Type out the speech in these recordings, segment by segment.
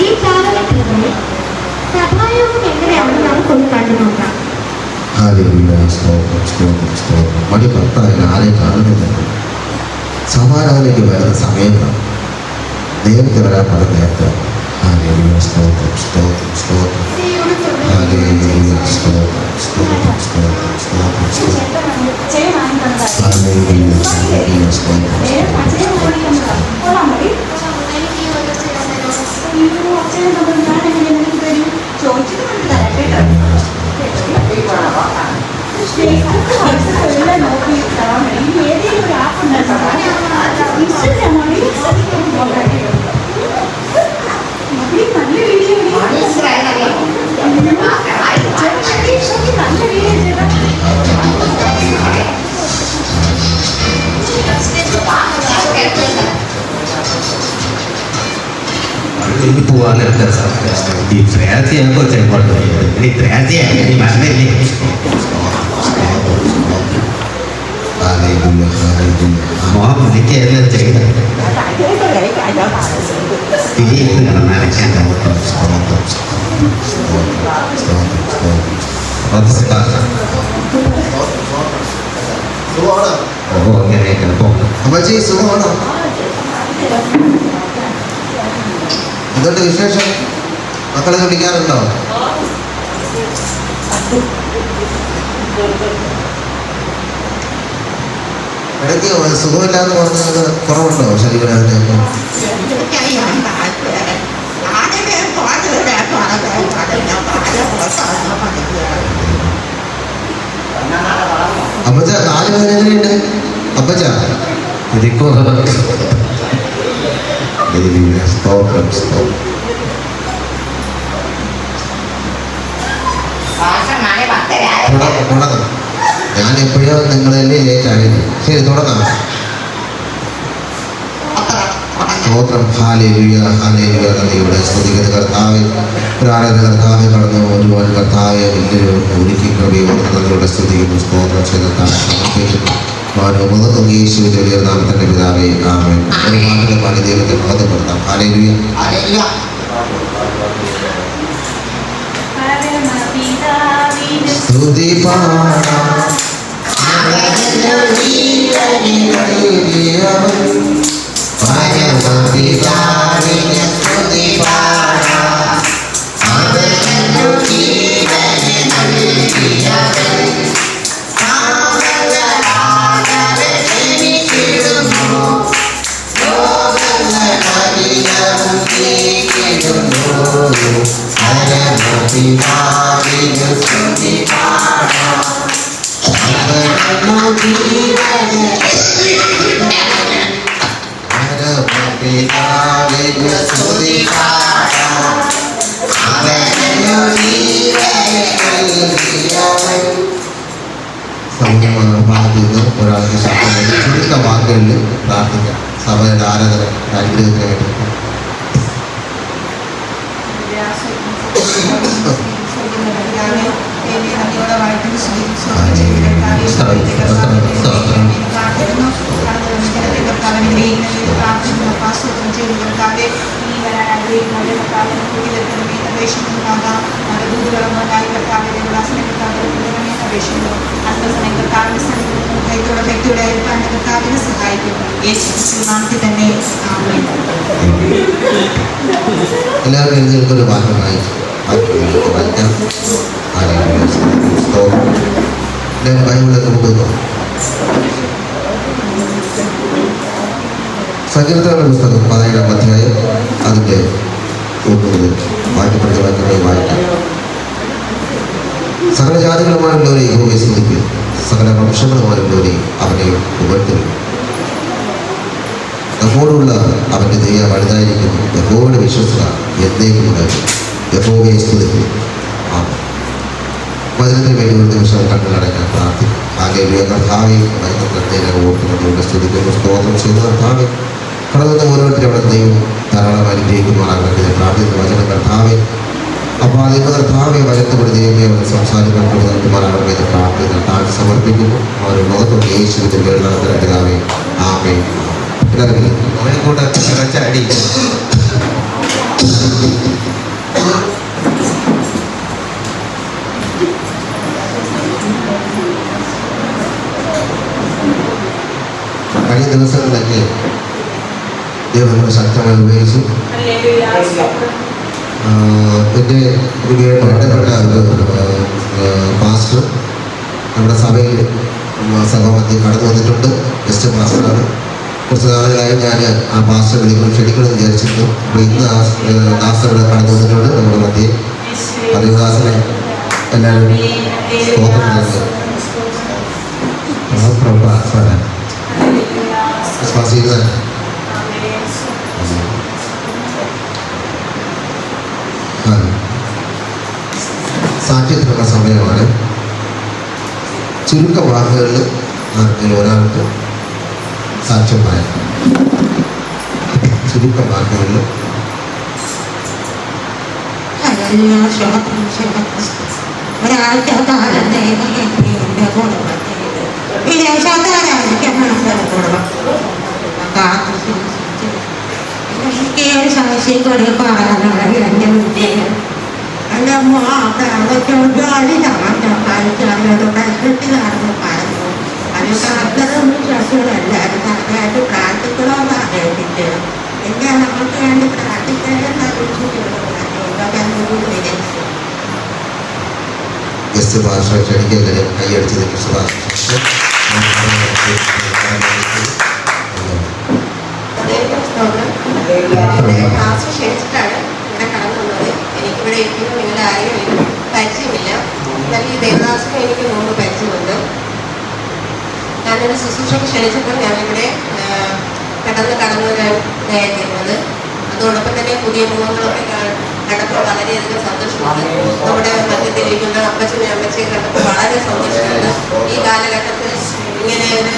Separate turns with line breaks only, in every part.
ഈ കാലഘട്ടങ്ങളിൽ സഭായോഗം എങ്ങനെയാണെന്ന് നമുക്കൊന്ന് കണ്ടു നോക്കാം.
മണി 10 ആരെ കാണുന്നില്ല. സമാരാധനയ്ക്ക് വരുന്ന സമയത്താണ്. നേരത്തെ വരാൻ വളരെ നേരത്തെ. സ്തോത്രം സ്തോത്രം സ്തോത്രം
ini buah letter di kreasi yang kau cari foto ini kreasi ya ini mana ini mau menikah yang cari ini itu nggak menarik kan oh ini kenapa
apa sih semua എന്തുകൊണ്ട് വിശേഷം? മക്കളെ വിളിക്കാറുണ്ടോ? ഇടയ്ക്ക് സുഖമില്ലാന്ന് പറഞ്ഞത് കുറവുണ്ടോ ശരീരത്തിനൊക്കെ? അപ്പച്ച കാല് വേദനയുണ്ട്. അപ്പച്ച ഇരിക്കോ? സ്തോത്രം സ്തോത്രം. തുടങ്ങാം. ഞാൻ എപ്പോഴോ നിങ്ങളല്ലേ ലേറ്റായിരുന്നു. ശരി തുടങ്ങാം. സ്തോത്രം. Hallelujah hallelujah. നന്ദിയോടെ സ്തുതിക്കുന്ന കർത്താവേ, ആരാധന കർത്താവെ കടന്നു ഒരുപാട് കർത്താവെ വലിയൊരു ഒരുക്കി കൃപയോടെ നന്ദിയോടെ സ്തുതിക്കുന്നു. സ്തോത്രം ചെയ്താൽ സമർപ്പിക്കുന്നു. മാനവമൊന്നും യേശുവിന്റെ വലിയ നാമത്തിന്റെ പിതാവേ ആമേൻ. ഒരു പാട്ടിലെ പാടി ദൈവത്തെ മഹത്വപ്പെടുത്താം. Hallelujah hallelujah. സ്തുതി പാടാം ഒരാൾക്ക് ചുരുക്ക വാക്കുകളിൽ പ്രാർത്ഥിക്കാം. സഭയുടെ ആരാധന അനുഗ്രഹത്തിനായിട്ട് എല്ലാവരും എഴുതിയൊരു വാക്യം വായിക്കാം. ബൈബിളൊക്കെ കൊണ്ടുവന്നു. സങ്കീർത്തനങ്ങളുടെ പുസ്തകം 17-ാം അധ്യായം അതിൻ്റെ 1 മുതൽ വാക്യമായി വായിക്കാം. സകല ജാതികളുമായുള്ളവരെ യഹോവയെ സ്തുതിക്കും, സകല വംശങ്ങളുമായുള്ളവരെ അവനെ പുകഴ്ത്തുവിൻ. യഹോവയോടുള്ള അവൻ്റെ ദയ വലുതായിരിക്കുന്നു. യഹോവയുടെ വിശ്വസ്തത എന്നേക്കുമുണ്ടായിരിക്കും. യഹോവയെ സ്തുതിക്കും. വചനത്തിന് വേണ്ടി ഒരു നിമിഷം കണ്ണുകളടയ്ക്കാൻ പ്രാർത്ഥിക്കും. ഹല്ലേലൂയ. കർത്താവേ, വചനത്തെ ഓർത്തുകൊണ്ടുള്ള സ്തുതിക്കുന്നു. സ്തോത്രം ചെയ്ത കർത്താവേ, കടന്നു ഓരോരുത്തരും അവിടെ ദൈവം ധാരാളം അനുഗ്രഹിക്കുമാറാകട്ടെ. പ്രാർത്ഥിക്കുന്ന വചനം കർത്താവേ, അപ്പോൾ അതിന് കർത്താവെ വചനത്തോട് ദൈവമേ അവർ സംസാരിക്കാൻ നൽകുമാറാകട്ടെ എന്ന് പ്രാർത്ഥന താൻ സമർപ്പിക്കുന്നു. അവർ ലോകത്തോട് യേശുവിന്റെ വെള്ളത്തിൽ പിതാവേ ആമേൻ. അവനെ കൊണ്ട് അടി കഴിഞ്ഞ ദിവസങ്ങളിലൊക്കെ ദൈവം നമ്മളെ ശക്തമായി ഉപയോഗിച്ചു. എൻ്റെ ഒരു വേണ്ടപ്പെട്ട ഒരു പാസ്റ്റർ നമ്മുടെ സഭയിൽ സഭാമധ്യം കടന്നു വന്നിട്ടുണ്ട്. ഗസ്റ്റ് പാസ്റ്ററാണ്. കുറച്ച് നാളുകളായി ഞാൻ ആ പാസ്റ്റർ ക്ഷണിക്കണം വിചാരിച്ചിരുന്നു. അപ്പോൾ ഇന്ന് ദാസർ ഇവിടെ കടന്നു വന്നിട്ടുണ്ട് നമ്മുടെ മധ്യേ. അറിവുദാസനെ എല്ലാവരും സാക്ഷ്യത്തിനുള്ള സമയമാണ്. ചുരുക്ക വാക്കുകളിൽ ആർക്കെങ്കിലും ഒരാൾക്ക് സാക്ഷ്യം പറയാം. ചുരുക്ക വാക്കുകളിൽ
ഒരാഴ്ച കാലം എൻ്റെ കുടുംബത്തിൽ വിദേശക്കാരായിരിക്കും കാത്തു എനിക്ക് സാക്ഷിക്കൊരു പറയാനുള്ള എൻ്റെ വിദ്യയും എൻ്റെ ജോലി നടന്നു പ്രശ്നത്തിലാണെന്ന് പറഞ്ഞു. അത് കർത്തരും വിശ്വാസികളെല്ലാവരും നന്നായിട്ട് പ്രാർത്ഥിക്കണമെന്ന് ആഗ്രഹിച്ചിട്ട് എന്നെ നമുക്ക് വേണ്ടി പ്രാർത്ഥിക്കാനെന്ന്
ഗസ്റ്റ് ഭാഷ ക്ഷണിക്കല്ലേ കൈയടിച്ചത് ഗസ്റ്റ് ഭാഷ
ക്ലാസ് ക്ഷണിച്ചിട്ടാണ് ഇവിടെ കടന്നു വന്നത്. എനിക്കിവിടെ ഇരിക്കുന്നു നിങ്ങളുടെ ആരെയും പരിചയമില്ല. എന്നാൽ ഈ ദേവദാസിനെ എനിക്ക് മുമ്പ് പരിചയമുണ്ട്. ഞാനൊരു ശുശ്രൂഷയ്ക്ക് ക്ഷണിച്ചപ്പോൾ ഞാനിവിടെ കടന്നു വരാനായിരുന്നത്. അതോടൊപ്പം തന്നെ പുതിയ മുഖങ്ങളൊക്കെ കണ്ടപ്പോൾ വളരെയധികം സന്തോഷമുണ്ട്. നമ്മുടെ മധ്യത്തിലിരിക്കുന്ന അപ്പച്ചനെ അമ്മച്ചയെ കണ്ടപ്പോൾ വളരെ സന്തോഷമുണ്ട്. ഈ കാലഘട്ടത്തിൽ ഇങ്ങനെ ഒരു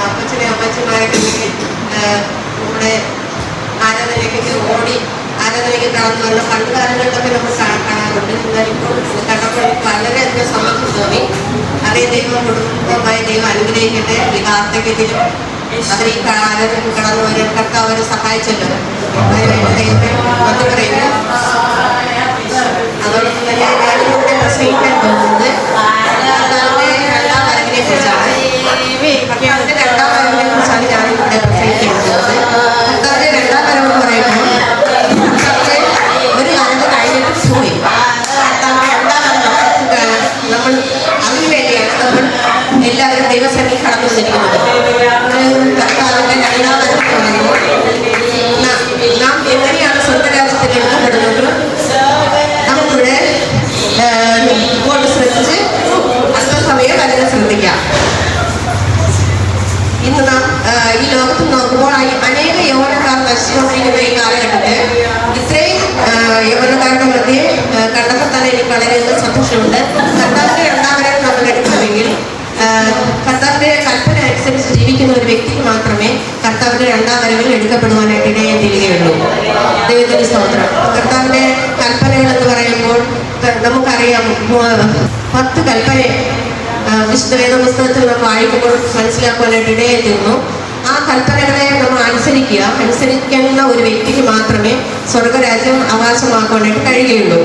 അപ്പച്ചനെ അമ്മച്ചമാരൊക്കെ ഇങ്ങനെ നമ്മുടെ ആരാധനയ്ക്കൊക്കെ ഓടി ആരാധനയ്ക്ക് കടന്നു വരണം. പണ്ട് കാലങ്ങളിലൊക്കെ നമ്മൾ കാണാറുണ്ട്. എന്നാൽ ഇപ്പോൾ കണ്ടപ്പോൾ എനിക്ക് വളരെയധികം സന്തോഷം തോന്നി. അതേ ദൈവം കുടുംബമായി ദൈവം അനുഗ്രഹിക്കട്ടെ. ഈ വാർദ്ധക്യത്തിലും അവർ ഈ ആരാധനയ്ക്ക് കടന്നു വരാൻ കർത്താവ് അവരെ സഹായിച്ചല്ലോ. അതിനുവേണ്ടി ദൈവത്തെ നന്ദി പറയുന്നു. അതോടൊപ്പം തന്നെ ഞാനിവിടെ പ്രസംഗിക്കാൻ പോകുന്നത് രണ്ടാം വരവിനെ കുറിച്ചാണ്. കർത്താവിന്റെ രണ്ടാം വരവിനെ കുറിച്ചാണ് ഞാനിവിടെ പ്രസംഗിക്കാൻ പോകുന്നത്. കർത്താവിന്റെ രണ്ടാം വരവ് എന്ന് പറയുമ്പോൾ ഒരു വരവ് കഴിഞ്ഞിട്ട് പോയി. കർത്താവിന്റെ രണ്ടാം വരവ് നമ്മൾ അതിനു വേണ്ടിയാണ് നമ്മൾ എല്ലാവരും ദൈവസന്നിധി കടന്നു വന്നിരിക്കുന്നത്. കർത്താവിന്റെ രണ്ടാം വരവ് എന്ന് പറയുമ്പോൾ നാം എങ്ങനെയാണ് സ്വർഗ്ഗരാജ്യത്തിൽ എടുക്കപ്പെടുന്നത് നമുക്കിവിടെ ഇപ്പോൾ ശ്രദ്ധിച്ച് അല്പസമയം അതിനെ ശ്രദ്ധിക്കാം. ഇന്ന് നാം ഈ ലോകത്ത് നോക്കുമ്പോൾ അനേക യൗവനക്കാർ നശിച്ചുകൊണ്ടിരിക്കുന്ന ഈ കാലഘട്ടത്തിൽ ഇത്രയും യൗവനക്കാരുടെ മധ്യേ കണ്ടപ്പോൾ തന്നെ എനിക്ക് വളരെയധികം സന്തോഷമുണ്ട്. കർത്താവിന്റെ രണ്ടാം വരവ് നമ്മൾ എടുക്കണമെങ്കിൽ കർത്താവിന്റെ കൽപ്പന അനുസരിച്ച് ജീവിക്കുന്ന ഒരു വ്യക്തിക്ക് മാത്രമേ കർത്താവിന്റെ രണ്ടാം വരവിൽ എടുക്കപ്പെടുവാനായിട്ട് ഇടയായി തീരുകയുള്ളൂ. ദൈവത്തിന്റെ സ്തോത്രം. കർത്താവിന്റെ കൽപ്പനകൾ എന്ന് പറയുമ്പോൾ നമുക്കറിയാം 10 കൽപ്പന വിശുദ്ധ വേദപുസ്തകത്തിൽ നമ്മൾ വായിക്കുമ്പോൾ മനസ്സിലാക്കുവാനായിട്ട് ഇടയായി തീർന്നു. ആ കൽപ്പനകളെ നമ്മൾ അനുസരിക്കുന്ന ഒരു വ്യക്തിക്ക് മാത്രമേ സ്വർഗരാജ്യം അവകാശമാക്കുവാനായിട്ട് കഴിയുകയുള്ളൂ.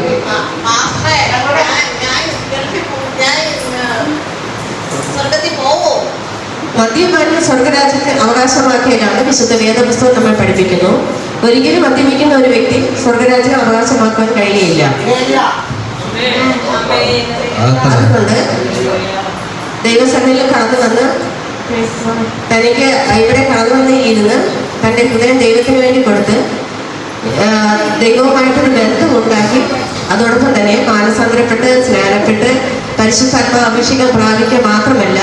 മദ്യപാനം സ്വർഗരാജ്യത്തെ അവകാശമാക്കിയാലാണ് വിശുദ്ധ വേദപുസ്തകം നമ്മൾ പഠിപ്പിക്കുന്നു. ഒരിക്കലും മദ്യപിക്കുന്ന ഒരു വ്യക്തി സ്വർഗരാജ്യം അവകാശമാക്കാൻ കഴിയുകയില്ല. അതുകൊണ്ട് ദൈവസന്നിധിയിൽ കടന്നു വന്ന് തനിക്ക് ഇവിടെ കടന്നു വന്ന് ഇരുന്ന് തൻ്റെ ഹൃദയം ദൈവത്തിന് വേണ്ടി കൊടുത്ത് ദൈവവുമായിട്ടൊരു ബന്ധമുണ്ടാക്കി അതോടൊപ്പം തന്നെ മാനസാന്തരപ്പെട്ട് സ്നാനപ്പെട്ട് പരിശുദ്ധാത്മാ അഭിഷേകം പ്രാപിക്കുക മാത്രമല്ല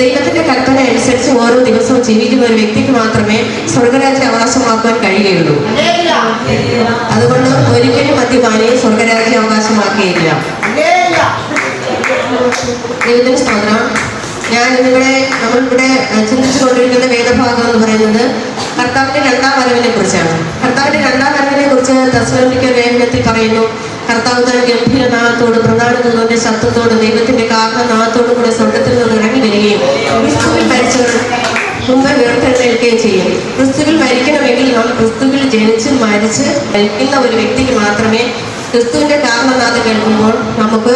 ദൈവത്തിന്റെ കൽപ്പന അനുസരിച്ച് ഓരോ ദിവസവും ജീവിക്കുന്ന ഒരു വ്യക്തിക്ക് മാത്രമേ സ്വർഗരാജ്യം അവകാശമാക്കാൻ കഴിയുകയുള്ളൂ. അതുകൊണ്ട് ഒരിക്കലും മദ്യപാനിയെ സ്വർഗരാജ്യം അവകാശമാക്കിയില്ല. ദൈവത്തിന് സ്തോത്രം. നമ്മളിവിടെ ചിന്തിച്ചു കൊണ്ടിരിക്കുന്ന വേദഭാഗം എന്ന് പറയുന്നത് കർത്താവിന്റെ രണ്ടാം വരവിനെ കുറിച്ചാണ്. കർത്താവിന്റെ രണ്ടാം വരവിനെ കുറിച്ച് തെസ്സലോനിക്കർ ലേഖനത്തിൽ പറയുന്നു, കർത്താവ് തന്റെ ഗംഭീരനാഥത്തോടും പ്രധാന ദൂതന്റെ ശബ്ദത്തോടും ദൈവത്തിന്റെ കാഹളനാഥത്തോടും കൂടെ സ്വർഗ്ഗത്തിൽ നിന്ന് ഇറങ്ങി വരികയും ക്രിസ്തുവിൽ മരിച്ചവർ മുമ്പ് ഉയർത്തെഴുന്നേൽക്കുകയും ചെയ്യും. ക്രിസ്തുവിൽ മരിക്കണമെങ്കിൽ നാം ക്രിസ്തുവിൽ ജനിച്ച് മരിച്ച് മരിക്കുന്ന ഒരു വ്യക്തിക്ക് മാത്രമേ ക്രിസ്തുവിന്റെ കാരണനാഥം കേൾക്കുമ്പോൾ നമുക്ക്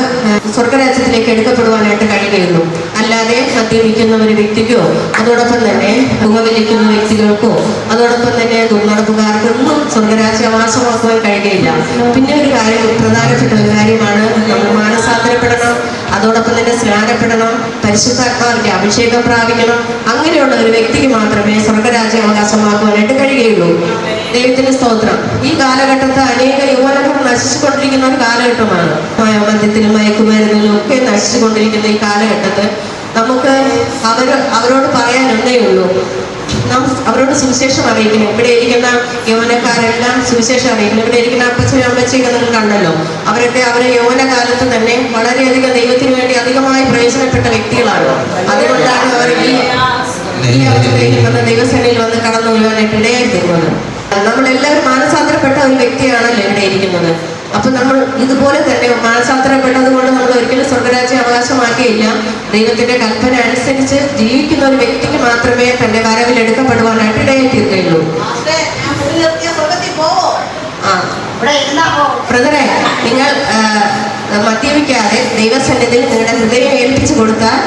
സ്വർഗരാജ്യത്തിലേക്ക് എടുക്കപ്പെടുവാനായിട്ട് കഴിയുകയുള്ളൂ. അല്ലാതെ മദ്യപിക്കുന്ന ഒരു വ്യക്തിക്കോ അതോടൊപ്പം തന്നെ പുകവലിക്കുന്ന വ്യക്തികൾക്കോ അതോടൊപ്പം തന്നെ ദുർനടപ്പുകാർക്കൊന്നും സ്വർഗരാജ്യവാസമാക്കുവാൻ കഴിയുകയില്ല. പിന്നെ ഒരു കാര്യം, പ്രധാനപ്പെട്ട ഒരു കാര്യമാണ്, നമ്മൾ മാനസാന്തരപ്പെടണം, അതോടൊപ്പം തന്നെ സ്നാനപ്പെടണം, പരിശുദ്ധാത്മാവിന്റെ അഭിഷേകം പ്രാപിക്കണം. അങ്ങനെയുള്ള ഒരു വ്യക്തിക്ക് മാത്രമേ സ്വർഗരാജ്യം അവകാശമാക്കുവാനായിട്ട് കഴിയുകയുള്ളൂ. ദൈവത്തിന് സ്തോത്രം. ഈ കാലഘട്ടത്തിൽ അനേക യുവനങ്ങൾ നശിച്ചുകൊണ്ടിരിക്കുന്ന ഒരു കാലഘട്ടമാണ്. മദ്യത്തിലും മയക്കുമരുന്നിലും ഒക്കെ നശിച്ചുകൊണ്ടിരിക്കുന്ന ഈ കാലഘട്ടത്തിൽ നമുക്ക് അവരോട് പറയാൻ ഒന്നേ ഉള്ളൂ, നാം അവരോട് സുവിശേഷം അറിയിക്കണം. ഇവിടെ ഇരിക്കുന്ന യൗവനക്കാരെല്ലാം സുവിശേഷം അറിയിക്കണം. ഇവിടെ ഇരിക്കുന്ന അപ്പച്ചനും അമ്മച്ചയൊക്കെ നിങ്ങൾ കണ്ടല്ലോ, അവരൊക്കെ അവരെ യൗവനകാലത്ത് തന്നെ വളരെയധികം ദൈവത്തിന് വേണ്ടി അധികമായി പ്രയോജനപ്പെട്ട വ്യക്തികളാണ്. അതുകൊണ്ടാണ് അവർ ഈ അവസ്ഥയിൽ വന്ന് ദൈവസേനയിൽ വന്ന് കടന്നു വരുവാനായിട്ട് ഇടയായിത്തീരുന്നത്. നമ്മളെല്ലാവരും മാനസാന്തരപ്പെട്ട ഒരു വ്യക്തിയാണല്ലോ ഇവിടെ ഇരിക്കുന്നത്. അപ്പൊ നമ്മൾ ഇതുപോലെ തന്നെ മാനസാന്തരപ്പെട്ടത് കൊണ്ട് നമ്മൾ ഒരിക്കലും സ്വർഗരാജ്യം അവകാശമാക്കിയില്ല. ദൈവത്തിന്റെ കൽപ്പന അനുസരിച്ച് ജീവിക്കുന്ന ഒരു വ്യക്തിക്ക് മാത്രമേ തന്റെ വരവിൽ എടുക്കപ്പെടുവാനായിട്ട് ഇടയായിത്തീരുകയുള്ളൂ. ബ്രദറെ, നിങ്ങൾ മദ്യപിക്കാതെ ദൈവസന്നിധിയിൽ നിങ്ങളുടെ ഹൃദയം ഏൽപ്പിച്ചു കൊടുത്താൽ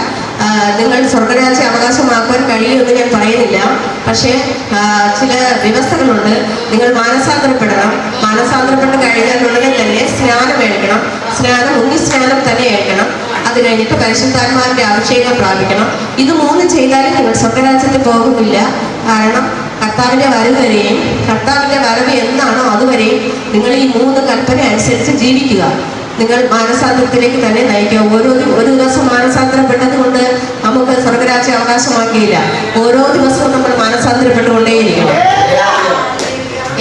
നിങ്ങൾ സ്വർഗരാജ്യം അവകാശമാക്കുവാൻ കഴിയുമെന്ന് ഞാൻ പറയുന്നില്ല. പക്ഷേ ചില വ്യവസ്ഥകളുണ്ട്. നിങ്ങൾ മാനസാന്തരപ്പെടണം. മാനസാന്തരപ്പെട്ട് കഴിഞ്ഞാൽ ഉടനെ തന്നെ സ്നാനം ഏൽക്കണം. സ്നാനം തന്നെ ഏൽക്കണം. അത് കഴിഞ്ഞിട്ട് പരിശുദ്ധാത്മാവിന്റെ അഭിഷേകം പ്രാപിക്കണം. ഇത് 3 ചെയ്താലും നിങ്ങൾ സ്വർഗരാജ്യത്തിൽ പോകുന്നില്ല. കാരണം കർത്താവിന്റെ വരവ് വരെയും, കർത്താവിന്റെ വരവ് എന്നാണോ അതുവരെയും നിങ്ങൾ ഈ 3 കൽപ്പന അനുസരിച്ച് ജീവിക്കുക. നിങ്ങൾ മാനസാന്തരത്തിലേക്ക് തന്നെ നയിക്കുക. ഒരു ദിവസം മാനസാന്തരപ്പെട്ടത് കൊണ്ട് നമുക്ക് സ്വർഗരാജ്യം അവകാശമാക്കിയില്ല. ഓരോ ദിവസവും നമ്മൾ മാനസാന്തരപ്പെട്ടുകൊണ്ടേയിരിക്കണം.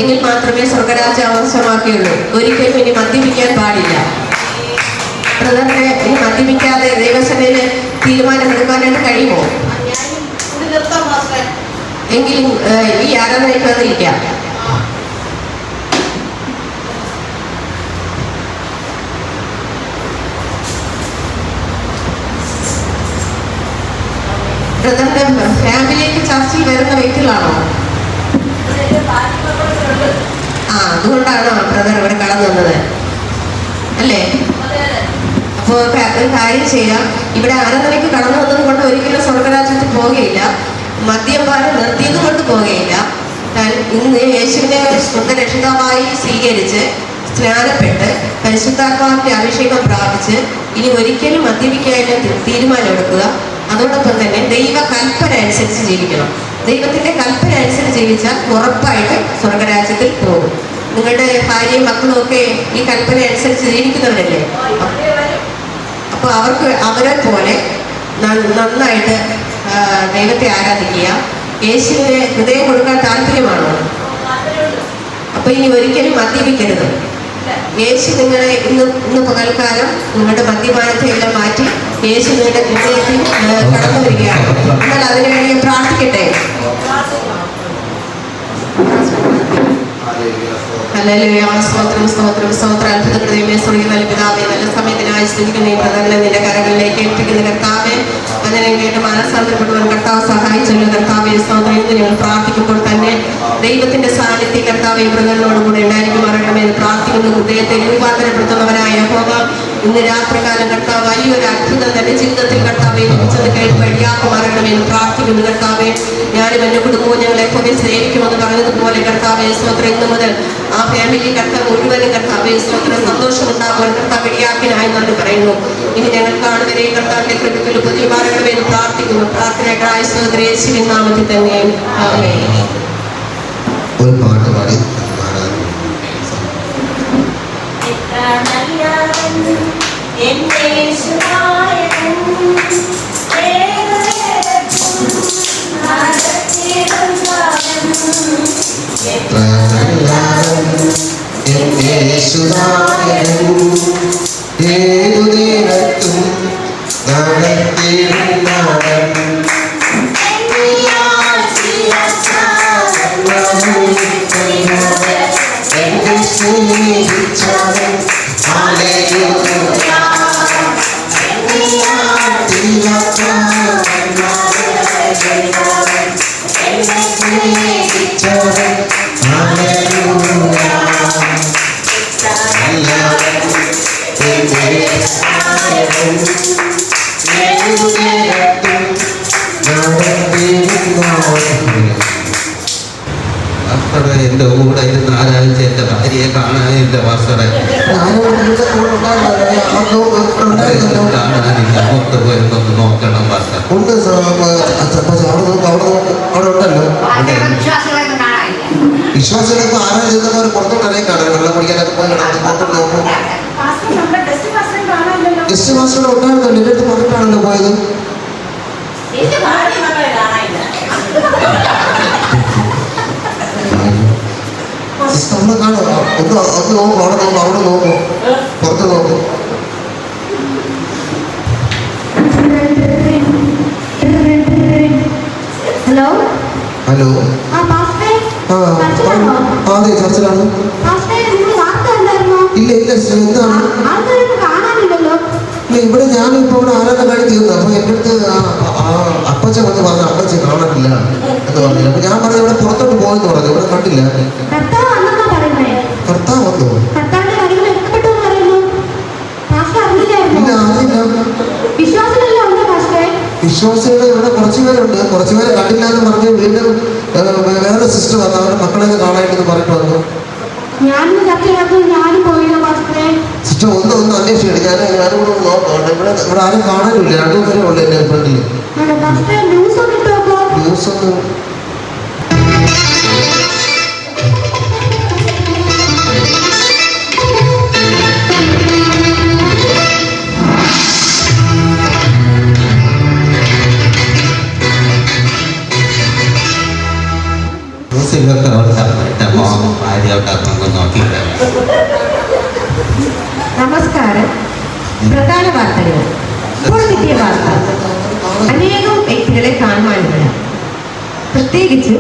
എങ്കിൽ മാത്രമേ സ്വർഗരാജ്യം അവകാശമാക്കിയുള്ളൂ. ഒരിക്കലും ഇനി മദ്യപിക്കാൻ പാടില്ല. ബ്രദറിനെ ഇനി മദ്യപിക്കാതെ ദൈവസേനയിൽ തീരുമാനമെടുക്കാനായിട്ട് കഴിയുമോ? എങ്കിലും ഈ ആരാധനയ്ക്ക് വന്നിരിക്കാം. ബ്രദറിന്റെ ഫാമിലിക്ക് ചർച്ചിൽ വരുന്ന വ്യക്തികളാണോ? അതുകൊണ്ടാണോ ബ്രദർ ഇവിടെ കടന്നു വന്നത് അല്ലേ? അപ്പോൾ ഒരു കാര്യം ചെയ്യാം. ഇവിടെ ആരാധനയ്ക്ക് കടന്നു വന്നത് കൊണ്ട് ഒരിക്കലും സ്വർഗരാജ്യത്തിൽ പോകുകയില്ല. മദ്യപാനം നിർത്തിയത് കൊണ്ട് പോകുകയില്ല. ഇന്ന് യേശുവിനെ സ്വന്തം രക്ഷിതാവായി സ്വീകരിച്ച് സ്നാനപ്പെട്ട് പരിശുദ്ധാത്മാവിന്റെ അഭിഷേകം പ്രാപിച്ച് ഇനി ഒരിക്കലും മദ്യപിക്കാനുള്ള തീരുമാനമെടുക്കുക. അതോടൊപ്പം തന്നെ ദൈവ കൽപ്പന അനുസരിച്ച് ജീവിക്കണം. ദൈവത്തിന്റെ കൽപ്പന അനുസരിച്ച് ജീവിച്ചാൽ ഉറപ്പായിട്ട് സ്വർഗരാജ്യത്തിൽ പോകും. നിങ്ങളുടെ ഭാര്യയും മക്കളും ഒക്കെ ഈ കൽപ്പന അനുസരിച്ച് ജീവിക്കുന്നവരല്ലേ? അപ്പോൾ അവരെ പോലെ നന്നായിട്ട് ദൈവത്തെ ആരാധിക്കുക. യേശുവിനെ ഹൃദയം കൊടുക്കാൻ താല്പര്യമാണോ? അപ്പൊ ഇനി ഒരിക്കലും മദ്യപിക്കരുത്. യേശു നിങ്ങളെ ഇന്ന് പകൽക്കാലം നിങ്ങളുടെ മദ്യപാനത്തെ എല്ലാം മാറ്റി യേശു നിങ്ങളുടെ ഹൃദയത്തിൽ കടന്നു വരികയാണ്. എന്നാൽ അതിനുവേണ്ടി പ്രാർത്ഥിക്കട്ടെ. നല്ല സമയത്തിനായി സ്തുതിക്കുന്ന ഈ പ്രധാനം നിന്റെ കരങ്ങളിലേക്ക് ഏൽപ്പിക്കുന്ന കർത്താവെ, അങ്ങനെ കേട്ട് മാനസാന്തരപ്പെടുവാൻ കർത്താവ് സഹായിച്ചല്ലോ കർത്താവെ. സ്തോത്രം. ഇന്ന് ഞങ്ങൾ പ്രാർത്ഥിക്കുമ്പോൾ തന്നെ ദൈവത്തിന്റെ സാന്നിധ്യം കർത്താവ് ഈ മൃഗങ്ങളോടുകൂടെ ഉണ്ടായിരിക്കുമാറണമെന്ന് പ്രാർത്ഥിക്കുന്നു. ഹൃദയത്തെ രൂപാന്തരപ്പെടുത്തുന്നവനായ യഹോവ, ഇന്ന് രാത്രികാലം കർത്താവ് വലിയൊരു അത്ഭുതം തന്റെ ജീവിതത്തിൽ കർത്താവെ ലഭിച്ചത് കേൾപ്പ് വഴിയാക്കുമാറണമെന്ന് പ്രാർത്ഥിക്കുന്നു കർത്താവെ. ഞാനും എന്റെ കുടുംബവും ഞങ്ങളെ പോലെ സ്നേഹിക്കുമെന്ന് പറഞ്ഞതുപോലെ കർത്താവെ സ്തോത്രം. ഇന്ന് മുതൽ ആ ഫാമിലി കർത്താവ് മുഴുവനും കർത്താവെ സ്തോത്രം സന്തോഷമുണ്ടാകുവാൻ കർത്താവ് ഇടയാക്കിനായി എന്ന് പറയുന്നു. ഇനി ഞങ്ങൾ കാണുവരെ കർത്താവിന്റെ കൃപയ്ക്ക് പുതിയ മാറണമെന്ന് പ്രാർത്ഥിക്കുന്നു. പ്രാർത്ഥനയായ സ്തോത്രം യേശുവിൻ നാമത്തിൽ തന്നെ ആമേൻ.
ഒരു പാട്ട് പാടി ഏതു നേരത്തും
എന്റെ കൂടെ ഇരുന്ന് ആരാഴ്ച എന്റെ ഭാര്യയെ കാണാനില്ല മാസ്റ്ററെ. കാണാനില്ല. പുറത്ത് പോയിരുന്നൊന്ന് നോക്കണം മാസ്റ്റർ.
ഉണ്ട് അവിടെ ഉണ്ടല്ലോ. വിശ്വാസികളൊക്കെ ആരാ ചെന്നവർ പുറത്തോട്ടല്ലേ കാണാൻ വെള്ളം കുടിക്കാനൊക്കെ പോയി കിടന്ന് പുറത്തോട്ട് നോക്കും. ഗസ്റ്റ് മാസ്റ്റർ ഉണ്ടായിരുന്നല്ലോ. എൻ്റെ അടുത്ത് പറഞ്ഞിട്ടാണല്ലോ പോയത്. നമ്മൾ കാണും. ഒന്ന് നോക്കും. അവിടെ നോക്കും. പുറത്ത് നോക്കും.
Hello
hello.
ആ പാസ്റ്റേ
ആ അതെ ചർച്ചിലാണ്.
പാസ്റ്റേ നിങ്ങൾ വാർത്ത കണ്ടായിരുന്നോ?
ഇല്ല എന്താണ്?
ആൾക്കാരൊന്നും കാണാനില്ലല്ലോ.
ഇല്ല ഇവിടെ ഞാനിപ്പോൾ ഇവിടെ ആരാധന കഴിഞ്ഞ് തീർന്നു. അപ്പൊ എൻ്റെ അടുത്ത് അപ്പച്ചൻ വന്ന് പറഞ്ഞു അപ്പച്ചൻ കാണാനില്ല എന്ന് പറഞ്ഞില്ല. അപ്പൊ ഞാൻ പറഞ്ഞു ഇവിടെ പുറത്തോട്ട് പോയെന്ന് പറഞ്ഞു. ഇവിടെ കണ്ടില്ല.
കർത്താവ് വന്നെന്നാ പറയുന്നേ.
കർത്താവ് വന്നു.
കർത്താവിന്റെ കാര്യങ്ങൾ എടുക്കപ്പെട്ടു എന്ന് പറയുന്നു. പാസ്റ്റർ അറിഞ്ഞില്ലായിരുന്നോ?
ഇല്ല അറിയില്ല.
വിശ്വാസമല്ല ഉണ്ട് പാസ്റ്റേ.
വിശ്വാസികൾ ഇവിടെ കുറച്ചുപേരുണ്ട്. കുറച്ചുപേരെ കണ്ടില്ല എന്ന് പറഞ്ഞ് വീണ്ടും വേറെ സിസ്റ്റർ വന്നു. അവരുടെ മക്കളെ കാണാനായിട്ട് പറഞ്ഞിട്ട് വന്നു.
ഞാനും ചർച്ചയിനകത്ത് ഞാനും പോയില്ല പാസ്റ്റേ.
സിസ്റ്റർ ഒന്ന് അന്വേഷിക്കണം. ഞാനും കൂടെ നോക്കാം. ഇവിടെ ആരും കാണാനില്ല. 2 പേരേ ഉള്ളൂ എൻ്റെ ഫ്രണ്ടിൽ.
പാസ്റ്റേ ന്യൂസ് ഒന്ന് ഇട്ട് നോക്കോ?
ന്യൂസ് ഒന്ന്
ന്യൂസിലൊക്കെ എന്റെ മോൻ ഭാര്യ ഉണ്ടാക്കുന്നൊന്നും നോക്കിയില്ല.
നമസ്കാരം. പ്രധാന വാർത്തകൾ. ഇപ്പോൾ കിട്ടിയ വാർത്ത അനേകം വ്യക്തികളെ കാണുവാനില്ല. പ്രത്യേകിച്ച്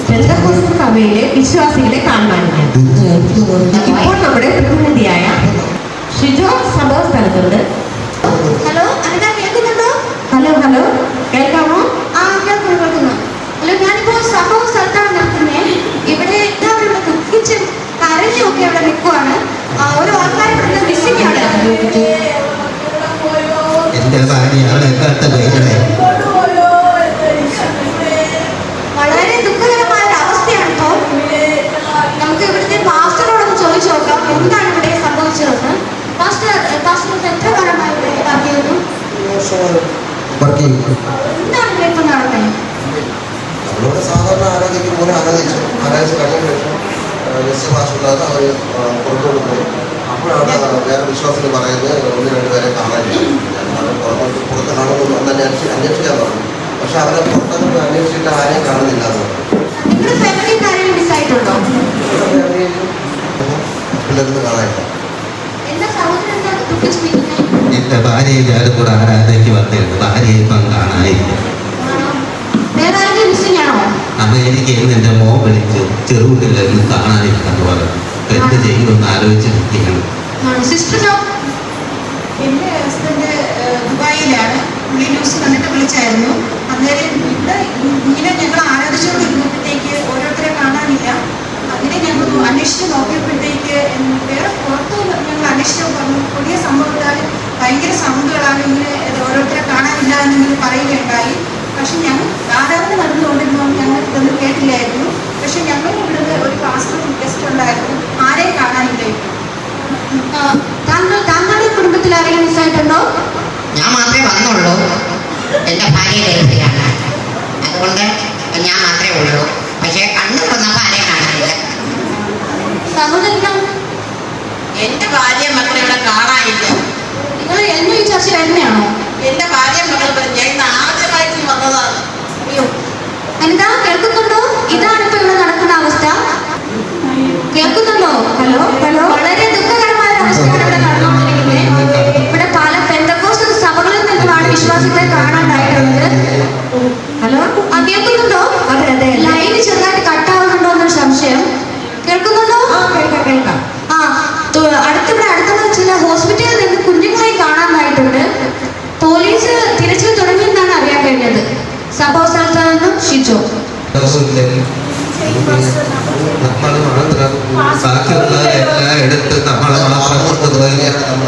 പെന്തക്കോസ്ത് സഭയിലെ വിശ്വാസികളെ കാണുവാനില്ല. ഇപ്പോൾ നമ്മുടെ പ്രതിനിധിയായ ഷിജോ സംഭവ സ്ഥലത്തുണ്ട്. ഹലോ അനിത കേൾക്കുന്നുണ്ടോ? ഹലോ കേൾക്കാമോ? ആ കേൾക്കുന്നു. ഹലോ ഞാനിപ്പോ സംഭവ സ്ഥലത്താണ് നിൽക്കുന്നത്. ഇവിടെ എല്ലാവരും ദുഃഖിച്ചും കരഞ്ഞും ഒക്കെ അവിടെ നിൽക്കുവാണ്. ഓരോ ആൾക്കാരും ഇവിടെ മിസ്സിംഗ് ആണ്.
എന്റെ ഭാര്യയാണ് കേട്ട വേദന.
വളരെ ദുഃഖകരമായ ഒരു അവസ്ഥയാണ് ഇപ്പോൾ. നമുക്ക് ഇവിടുത്തെ പാസ്റ്ററോടൊന്ന് ചോദിച്ചു നോക്കാം എന്താണ് ഇവിടെ സംഭവിച്ചതെന്ന്. പാസ്റ്റർ എത്ര കാലമായി ഇവിടെ വർക്ക് ചെയ്യുന്നു? എന്താണ് ഇവിടെ ഇപ്പൊ നടന്നത്?
നമ്മളിവിടെ സാധാരണ ആരാധിക്കും പോലെ ആരാധിച്ചു കഴിഞ്ഞ ശേഷം ഭാഷയില്ലാതെ അവർ പുറത്തോട്ട് പോയി. അപ്പോഴാണ് വേറെ വിശ്വാസത്തിൽ പറയുന്നത് 1-2 പേരെ കാണാനില്ല. പുറത്ത് കാണുന്നു തന്നെ അന്വേഷിക്കാൻ പറഞ്ഞു. പക്ഷെ അവരെ പുറത്തൊന്നും അന്വേഷിച്ചിട്ട് ആരെയും കാണുന്നില്ല എന്ന് പറഞ്ഞു.
നിങ്ങളുടെ ഫാമിലിയിൽ ആരെങ്കിലും മിസ്സായിട്ടുണ്ടോ?
പിള്ളേർക്ക് കാണാനില്ല.
എന്താ സഹോദരൻ എന്താ ദുഃഖിച്ച് നിൽക്കുന്നത്?
എന്റെ ഭാര്യയെ ഞാനും കൂടെ ആരാധനയ്ക്ക് വന്നിരുന്നു. ഭാര്യയെ ഇപ്പം കാണാനില്ല.
വേറെ ആരെങ്കിലും മിസ്സിംഗ് ആണോ?
അപ്പൊ എനിക്ക് ഇന്ന് എന്റെ മോൻ വിളിച്ച് ചെറുകുട്ടികളിൽ കാണാനില്ലെന്ന് പറഞ്ഞു. എന്ത് ചെയ്യുമെന്ന് ആലോചിച്ചിരിക്കുകയാണ്.
സിസ്റ്ററോ?
എൻ്റെ ഹസ്ബൻഡ് ദുബായിലാണ്. പുള്ളി ന്യൂസ് കണ്ടിട്ട് വിളിച്ചായിരുന്നു. അന്നേരം ഇവിടെ ഇങ്ങനെ ഞങ്ങൾ ആരാധിച്ചുകൊണ്ടിരുന്നപ്പോഴത്തേക്ക് ഓരോരുത്തരെ കാണാനില്ല. അങ്ങനെ ഞങ്ങൾ അന്വേഷിച്ച് നോക്കിയപ്പോഴത്തേക്ക് വേറെ പുറത്ത് ഞങ്ങൾ അന്വേഷിച്ചു പറഞ്ഞു പുതിയ സംഭവത്താൽ ഭയങ്കര സൗണ്ടുകളാണ് ഇങ്ങനെ ഓരോരുത്തരെ കാണാനില്ല എന്നിങ്ങനെ പറയുകയുണ്ടായി. പക്ഷെ ഞങ്ങൾ ആരാധന നടന്നുകൊണ്ടിരുന്നപ്പോൾ ഞങ്ങൾ ഇതൊന്നും കേട്ടില്ലായിരുന്നു. പക്ഷെ ഞങ്ങൾ ഇവിടുന്ന് ഒരു പാസ്റ്റർ ഗസ്റ്റ് ഉണ്ടായിരുന്നു. ആരെയും കാണാനില്ല.
താങ്കളുടെ കുടുംബത്തിൽ ആരെങ്കിലും മിസ്സായിട്ടുണ്ടോ?
ഞാൻ മാത്രമേ വന്നുള്ളൂ. എൻ്റെ ഭാര്യ ഗൾഫിലാണ്. അതുകൊണ്ട് ഞാൻ മാത്രമേ ഉള്ളൂ. പക്ഷേ കണ്ണു തുറന്നപ്പോൾ ആരെയും കാണാനില്ല.
സഹോദരനോ?
എൻ്റെ ഭാര്യ മക്കളെ ഇവിടെ കാണാനില്ല.
നിങ്ങൾ എന്നും ഈ ചർച്ച വരുന്നതാണോ?
എൻ്റെ ഭാര്യ മക്കൾ ഞാൻ ഇന്ന് ആദ്യമായിട്ട് വന്നതാണ്.
അയ്യോ അനിത കേൾക്കുന്നുണ്ടോ? ഇതാണ് ഇപ്പൊ ഇവിടെ നടക്കുന്ന അവസ്ഥ. കേൾക്കുന്നുണ്ടോ? ഹലോ വളരെ ദുഃഖകരമായ ഒരു അവസ്ഥയാണ് ഇവിടെ നടന്നുകൊണ്ടിരിക്കുന്നത്. ഇവിടെ പല പെന്തക്കോസ്ത് സഭകളിൽ നിന്നുമാണ് വിശ്വാസികളെ കാണാണ്ടായിട്ടുള്ളത്. ഹലോ കേൾക്കുന്നുണ്ടോ? അതെ ലൈന് ചെറുതായിട്ട് കട്ടാവുന്നുണ്ടോ എന്നൊരു സംശയം. കേൾക്കുന്നുണ്ടോ? കേൾക്കാം. അടുത്തുള്ള ചില ഹോസ്പിറ്റലിൽ നിന്ന് കുഞ്ഞുങ്ങളെ കാണാനായിട്ടുണ്ട്. പോലീസ് തിരച്ചിൽ തുടങ്ങിയെന്നാണ് അറിയാൻ കഴിഞ്ഞത്. സംഭവ സ്ഥലത്ത് നിന്നും ഷിജോ.
നമ്മൾ മാത്രം ബാക്കിയുള്ളവരെല്ലാം എടുത്ത് നമ്മളെ മാത്രം കൊണ്ട്
തുടങ്ങിയാണ് നമ്മൾ